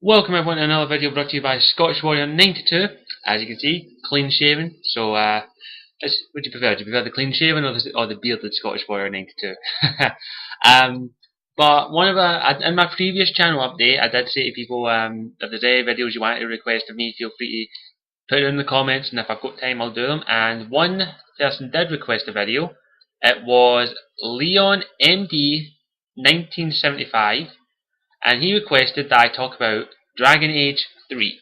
Welcome everyone to another video brought to you by Scottish Warrior 92. As you can see, clean shaven. So, what do you prefer? Do you prefer the clean shaven or the bearded Scottish Warrior 92? But in my previous channel update, I did say to people, if there's any videos you want to request of me, feel free to put it in the comments, and if I've got time, I'll do them. And one person did request a video. It was Leon MD 1975. And he requested that I talk about Dragon Age 3.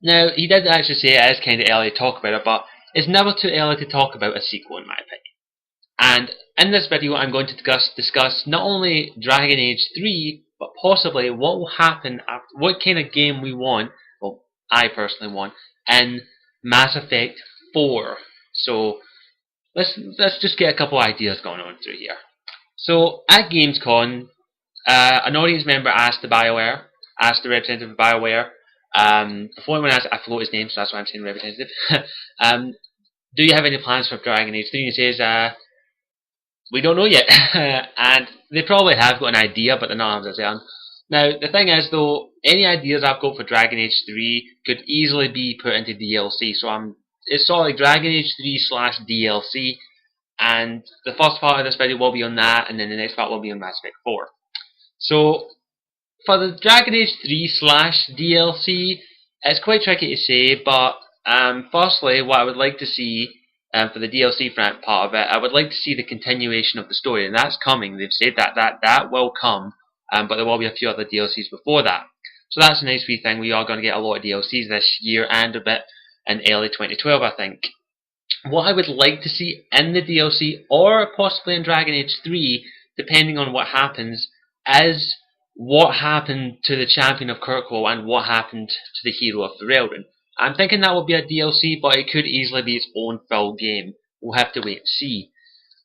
Now, he did actually say it is kind of early to talk about it, but it's never too early to talk about a sequel in my opinion. And in this video I'm going to discuss not only Dragon Age 3, but possibly what will happen after, what kind of game we want, well, I personally want, in Mass Effect 4. So, let's just get a couple ideas going on through here. So, at Gamescom, an audience member asked the representative of BioWare, before anyone asked, I forgot his name, so that's why I'm saying representative, do you have any plans for Dragon Age 3? And he says, we don't know yet. And they probably have got an idea, but they're not 100% certain. Now, the thing is, though, any ideas I've got for Dragon Age 3 could easily be put into DLC, so it's sort of like Dragon Age 3 / DLC, and the first part of this video will be on that, and then the next part will be on Mass Effect 4. So, for the Dragon Age 3 / DLC, it's quite tricky to say, but firstly, what I would like to see for the DLC part of it, I would like to see the continuation of the story, and that's coming. They've said that will come, but there will be a few other DLCs before that. So that's a nice wee thing. We are going to get a lot of DLCs this year and a bit in early 2012, I think. What I would like to see in the DLC, or possibly in Dragon Age 3, depending on what happens, is what happened to the champion of Kirkwall and what happened to the hero of Ferelden. I'm thinking that will be a DLC, but it could easily be its own full game. We'll have to wait and see.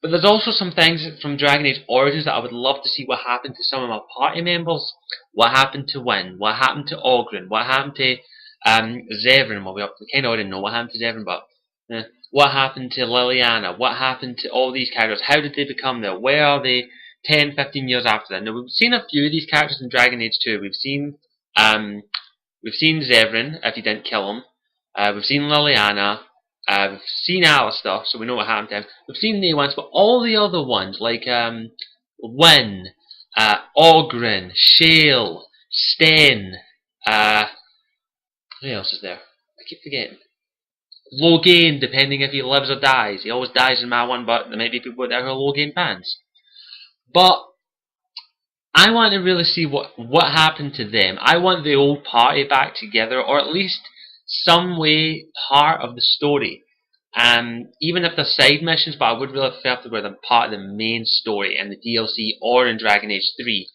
But there's also some things from Dragon Age Origins that I would love to see what happened to some of my party members. What happened to Wynne? What happened to Oghren? What happened to Zevran? Well, we kind of already know what happened to Zevran, but what happened to Leliana? What happened to all these characters? How did they become there? Where are they 10, 15 years after that? Now, we've seen a few of these characters in Dragon Age 2. We've seen Zevran, if you didn't kill him. We've seen Leliana. We've seen Alistair, so we know what happened to him. We've seen the ones, but all the other ones, like Wynne, Oghren, Shale, Sten, who else is there? I keep forgetting. Loghain, depending if he lives or dies. He always dies in my one, but there might be people out there who are Loghain fans. But I want to really see what happened to them. I want the old party back together, or at least some way part of the story. Even if they're side missions, but I would really prefer if they were part of the main story in the DLC or in Dragon Age 3.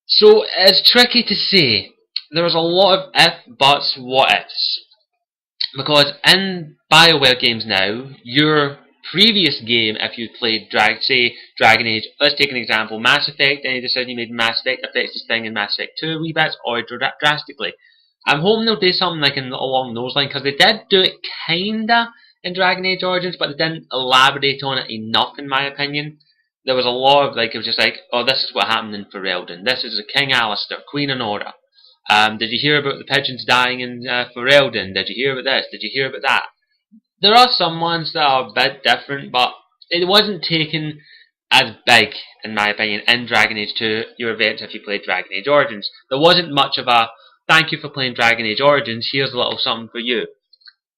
So it's tricky to say. There's a lot of if, buts, what ifs. Because in BioWare games now, your previous game, if you played Dragon Age, let's take an example, Mass Effect, any decision you made in Mass Effect affects this thing in Mass Effect 2 a wee bit, or drastically. I'm hoping they'll do something like along those lines, because they did do it kinda in Dragon Age Origins, but they didn't elaborate on it enough in my opinion. There was a lot of, it was just like, oh, this is what happened in Ferelden, this is King Alistair, Queen Honora. Did you hear about the pigeons dying in Ferelden? Did you hear about this? Did you hear about that? There are some ones that are a bit different, but it wasn't taken as big, in my opinion, in Dragon Age 2, your events if you played Dragon Age Origins. There wasn't much of a, thank you for playing Dragon Age Origins, here's a little something for you.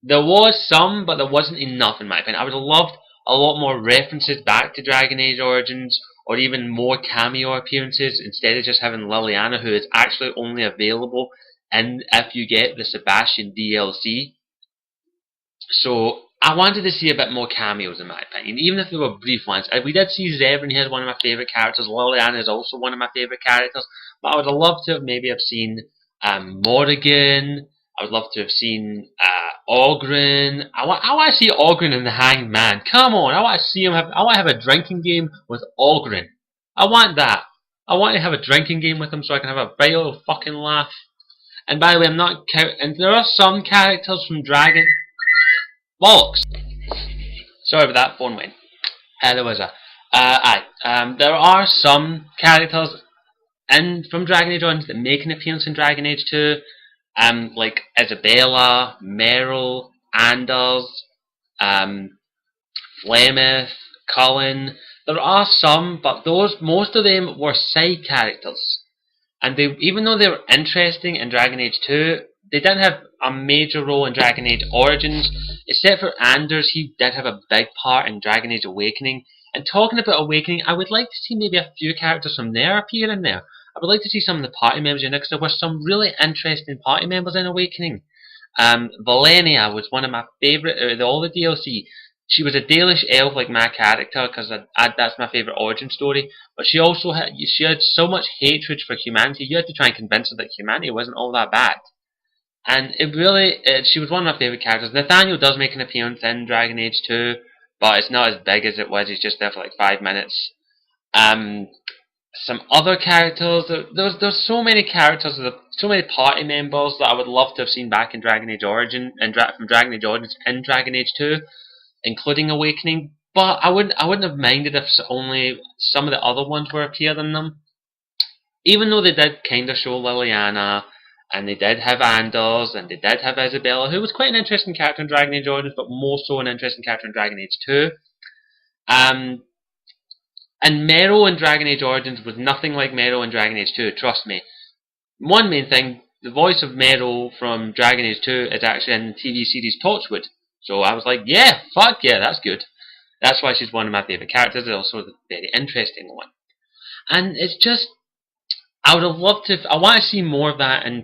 There was some, but there wasn't enough, in my opinion. I would have loved a lot more references back to Dragon Age Origins, or even more cameo appearances, instead of just having Leliana, who is actually only available if you get the Sebastian DLC. So, I wanted to see a bit more cameos in my opinion, even if they were brief ones. We did see Zevran, he is one of my favourite characters, Leliana is also one of my favourite characters, but I would have loved to have maybe seen Morrigan, I would love to have seen Oghren. I want to see Oghren in the Hanged Man. Come on, I want to see him I want to have a drinking game with Oghren. I want that. I want to have a drinking game with him so I can have a big old fucking laugh. And by the way, I'm not and there are some characters from Dragon... Bollocks! Sorry about that, phone went. There was a... there are some characters and from Dragon Age Origins that make an appearance in Dragon Age 2, like Isabella, Meryl, Anders, um, Flemeth, Cullen. There are some, but most of them were side characters. And even though they were interesting in Dragon Age 2, they didn't have a major role in Dragon Age Origins. Except for Anders, he did have a big part in Dragon Age Awakening. And talking about Awakening, I would like to see maybe a few characters from there appear in there. I would like to see some of the party members in there, because there were some really interesting party members in Awakening. Valenia was one of my favourite out of all the DLC. She was a Dalish elf like my character, because that's my favourite origin story. But she had so much hatred for humanity. You had to try and convince her that humanity wasn't all that bad. And she was one of my favourite characters. Nathaniel does make an appearance in Dragon Age 2, but it's not as big as it was. He's just there for like 5 minutes. Some other characters. There's so many characters, so many party members that I would love to have seen back in Dragon Age Origin and from Dragon Age Origins in Dragon Age 2, including Awakening. But I wouldn't have minded if only some of the other ones were appeared in them. Even though they did kind of show Liliana, and they did have Anders, and they did have Isabella, who was quite an interesting character in Dragon Age Origins, but more so an interesting character in Dragon Age 2. And Meryl in Dragon Age Origins was nothing like Meryl in Dragon Age 2, trust me. One main thing, the voice of Meryl from Dragon Age 2 is actually in the TV series Torchwood. So I was like, yeah, fuck yeah, that's good. That's why she's one of my favourite characters. It's also a very interesting one. And it's just, I would have loved to, I want to see more of that in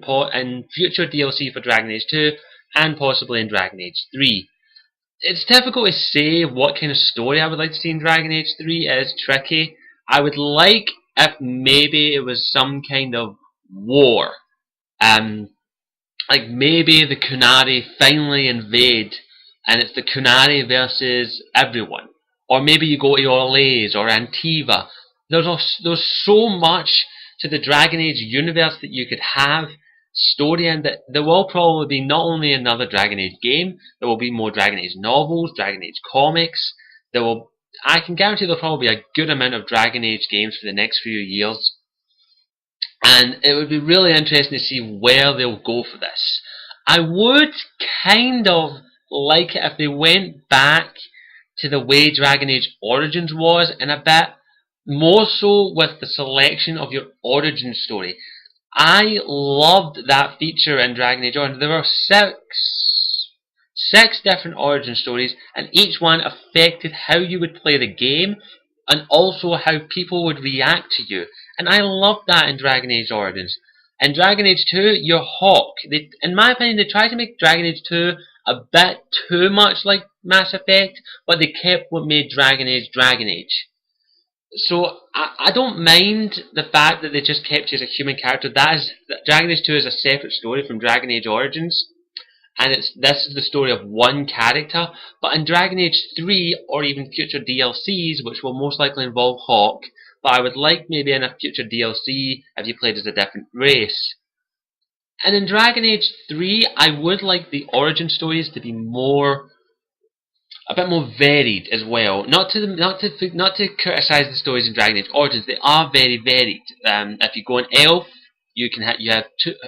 future DLC for Dragon Age 2, and possibly in Dragon Age 3. It's difficult to say what kind of story I would like to see in Dragon Age 3. It is tricky. I would like if maybe it was some kind of war. Like maybe the Qunari finally invade, and it's the Qunari versus everyone. Or maybe you go to Orlais or Antiva. There's so much to the Dragon Age universe that you could have story, and that there will probably be not only another Dragon Age game, there will be more Dragon Age novels, Dragon Age comics. I can guarantee there'll probably be a good amount of Dragon Age games for the next few years. And it would be really interesting to see where they'll go for this. I would kind of like it if they went back to the way Dragon Age Origins was, and a bit more so with the selection of your origin story. I loved that feature in Dragon Age Origins. There were six different origin stories, and each one affected how you would play the game, and also how people would react to you. And I loved that in Dragon Age Origins. In Dragon Age 2, you're Hawke. In my opinion, they tried to make Dragon Age 2 a bit too much like Mass Effect, but they kept what made Dragon Age Dragon Age. So I don't mind the fact that they just kept you as a human character. Dragon Age 2 is a separate story from Dragon Age Origins, and this is the story of one character. But in Dragon Age 3, or even future DLCs, which will most likely involve Hawke, but I would like maybe in a future DLC if you played as a different race. And in Dragon Age 3, I would like the origin stories to be a bit more varied as well. Not to criticize the stories in Dragon Age Origins, they are very varied. If you go an elf, you have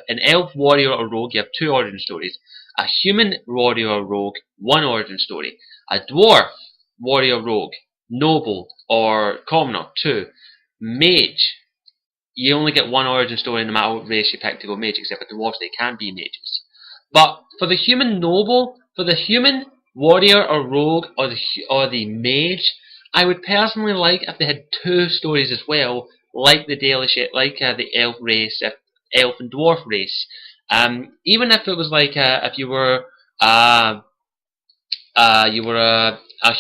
an elf warrior or rogue. You have 2 origin stories. A human warrior or rogue, 1 origin story. A dwarf warrior rogue, noble or commoner, 2. Mage, you only get 1 origin story no matter what race you pick to go mage, except for dwarves, they can be mages. But for the human noble, for the human warrior or rogue or the mage, I would personally like if they had 2 stories as well, like the Dalish, like the elf race, elf and dwarf race. Even if it was like if you were a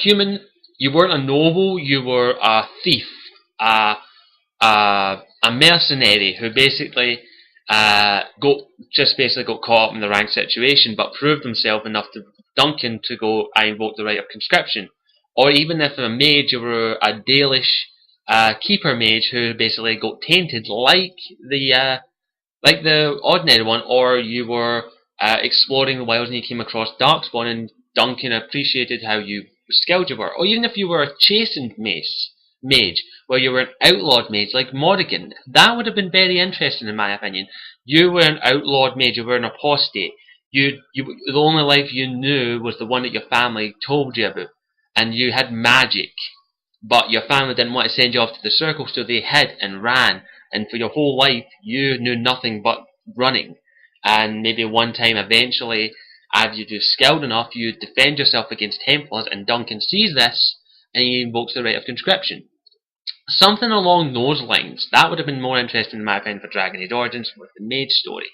human, you weren't a noble, you were a thief, a mercenary who basically got caught up in the rank situation, but proved himself enough to Duncan to go, I invoke the right of conscription. Or even if a mage, you were a Dalish keeper mage who basically got tainted like the ordinary one, or you were exploring the wilds and you came across Darkspawn and Duncan appreciated how skilled you were. Or even if you were a chastened mage, where you were an outlawed mage like Morrigan. That would have been very interesting in my opinion. You were an outlawed mage, you were an apostate. The only life you knew was the one that your family told you about. And you had magic. But your family didn't want to send you off to the circle, so they hid and ran. And for your whole life, you knew nothing but running. And maybe one time, eventually, as you do skilled enough, you defend yourself against Templars, and Duncan sees this, and he invokes the right of conscription. Something along those lines. That would have been more interesting in my opinion for Dragon Age Origins with the mage story.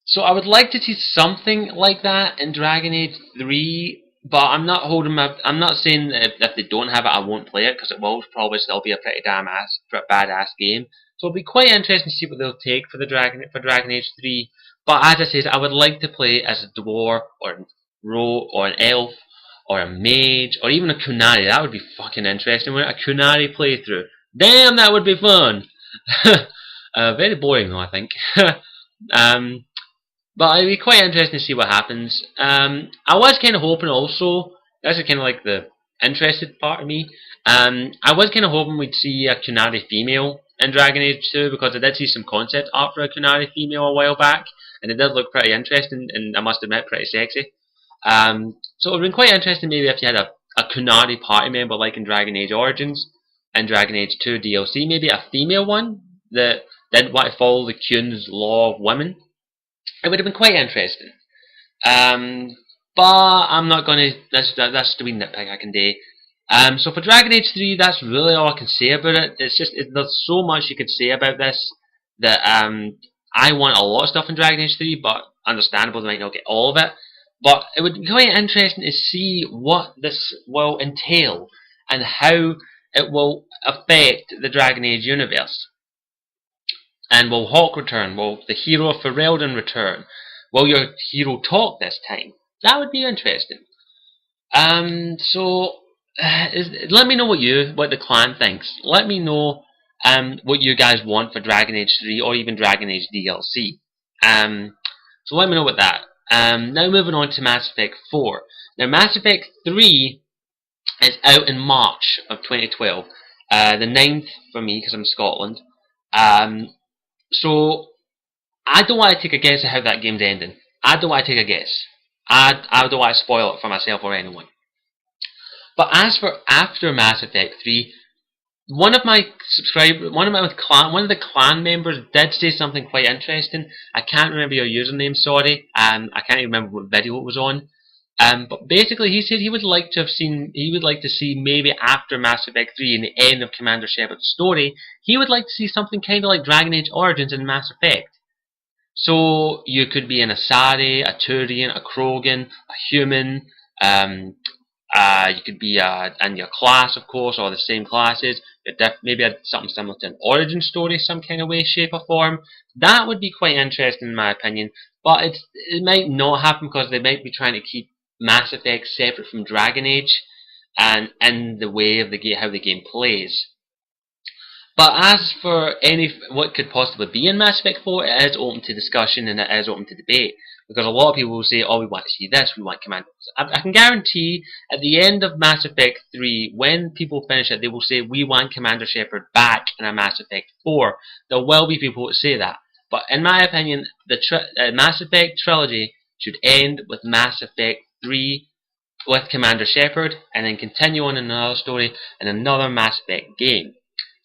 So I would like to see something like that in Dragon Age 3, but I'm not holding my... I'm not saying that if they don't have it, I won't play it, because it will probably still be a pretty badass game. So it'll be quite interesting to see what they'll take for Dragon Age 3. But as I said, I would like to play as a dwarf, or a rogue, or an elf, or a mage, or even a Kunari. That would be fucking interesting, wouldn't it? A Kunari playthrough. Damn, that would be fun! Very boring though, I think. But it'd be quite interesting to see what happens. I was kind of hoping also, this is kind of like the interested part of me, I was kind of hoping we'd see a Kunari female in Dragon Age 2, because I did see some concept art for a Kunari female a while back, and it did look pretty interesting, and I must admit, pretty sexy. So it would have been quite interesting maybe if you had a Kunari party member like in Dragon Age Origins and Dragon Age 2 DLC, maybe a female one that didn't want to follow the Qun's law of women. It would have been quite interesting. But I'm not going to... That's the wee nitpick I can do. So for Dragon Age 3, that's really all I can say about it. It's just... there's so much you could say about this that I want a lot of stuff in Dragon Age 3, but understandable, they might not get all of it. But it would be quite interesting to see what this will entail and how it will affect the Dragon Age universe. And will Hawke return? Will the hero of Ferelden return? Will your hero talk this time? That would be interesting. So let me know what the clan thinks. Let me know what you guys want for Dragon Age 3 or even Dragon Age DLC. So let me know about that. Now moving on to Mass Effect 4. Now Mass Effect 3 is out in March of 2012. The 9th for me because I'm in Scotland. So I don't want to take a guess at how that game's ending. I don't want to take a guess. I don't want to spoil it for myself or anyone. But as for after Mass Effect 3, one of the clan members did say something quite interesting. I can't remember your username, sorry. I can't even remember what video it was on. But basically he said he would like to see maybe after Mass Effect 3 and the end of Commander Shepard's story, he would like to see something kind of like Dragon Age Origins in Mass Effect. So you could be an Asari, a Turian, a Krogan, a human, you could be in your class, of course, or the same classes. Maybe something similar to an origin story, some kind of way, shape, or form. That would be quite interesting in my opinion. But it might not happen because they might be trying to keep Mass Effect separate from Dragon Age and in the way of how the game plays. But as for what could possibly be in Mass Effect 4, it is open to discussion and it is open to debate. Because a lot of people will say, oh, we want to see this, we want Commander... I can guarantee at the end of Mass Effect 3, when people finish it, they will say, we want Commander Shepard back in a Mass Effect 4. There will be people who say that. But in my opinion, the Mass Effect trilogy should end with Mass Effect 3 with Commander Shepard, and then continue on in another story in another Mass Effect game.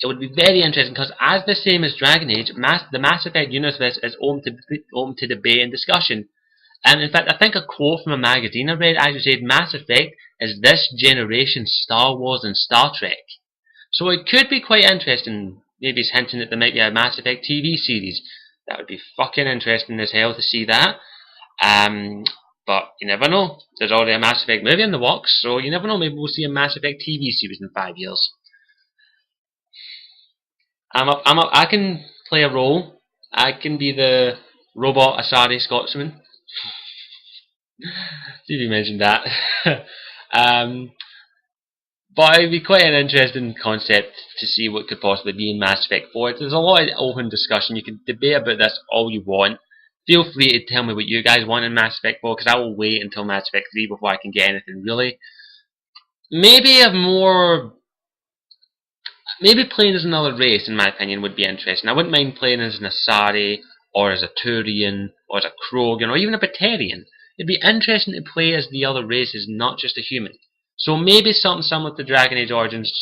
It would be very interesting because, as the same as Dragon Age, the Mass Effect universe is open to debate and discussion. And in fact, I think a quote from a magazine I read actually said, Mass Effect is this generation's Star Wars and Star Trek. So it could be quite interesting. Maybe it's hinting that there might be a Mass Effect TV series. That would be fucking interesting as hell to see that. But you never know. There's already a Mass Effect movie in the works, so you never know. Maybe we'll see a Mass Effect TV series in 5 years. I can play a role. I can be the robot Asari Scotsman. See if you mentioned that. But it'd be quite an interesting concept to see what could possibly be in Mass Effect 4. There's a lot of open discussion. You can debate about this all you want. Feel free to tell me what you guys want in Mass Effect 4, because I will wait until Mass Effect 3 before I can get anything really. Maybe a more... Maybe playing as another race, in my opinion, would be interesting. I wouldn't mind playing as an Asari, or as a Turian, or as a Krogan, or even a Batarian. It'd be interesting to play as the other races, not just a human. So maybe something similar to Dragon Age Origins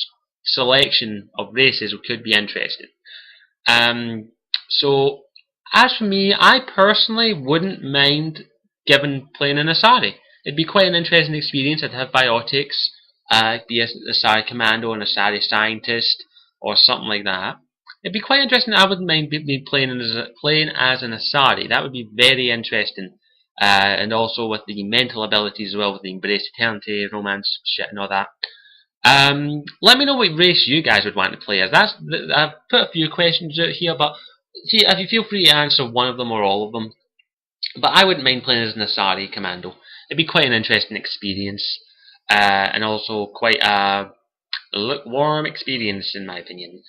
selection of races could be interesting. So, as for me, I personally wouldn't mind playing an Asari. It'd be quite an interesting experience. I'd have biotics, be a Asari commando, an Asari scientist, or something like that. It'd be quite interesting. I wouldn't mind me playing as an Asari. That would be very interesting. And also with the mental abilities as well, with the Embrace Eternity, Romance, shit and all that. Let me know what race you guys would want to play as. I've put a few questions out here, but if you feel free to answer one of them or all of them. But I wouldn't mind playing as an Asari Commando. It'd be quite an interesting experience, and also quite a lukewarm experience in my opinion.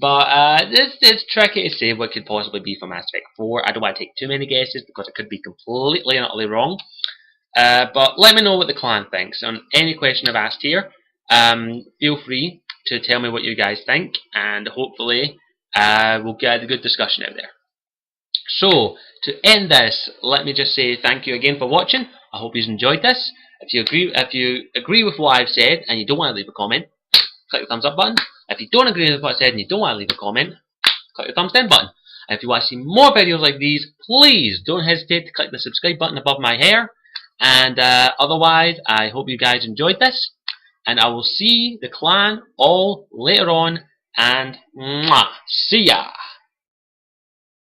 But it's tricky to say what could possibly be for Mass Effect 4. I don't want to take too many guesses because it could be completely and utterly wrong. But let me know what the clan thinks on any question I've asked here. Feel free to tell me what you guys think, and hopefully we'll get a good discussion out there. So, to end this, let me just say thank you again for watching. I hope you enjoyed this. If you agree with what I've said and you don't want to leave a comment, click the thumbs up button. If you don't agree with what I said and you don't want to leave a comment, click the thumbs down button. And if you want to see more videos like these, please don't hesitate to click the subscribe button above my hair. And otherwise, I hope you guys enjoyed this. And I will see the clan all later on. And mwah, see ya!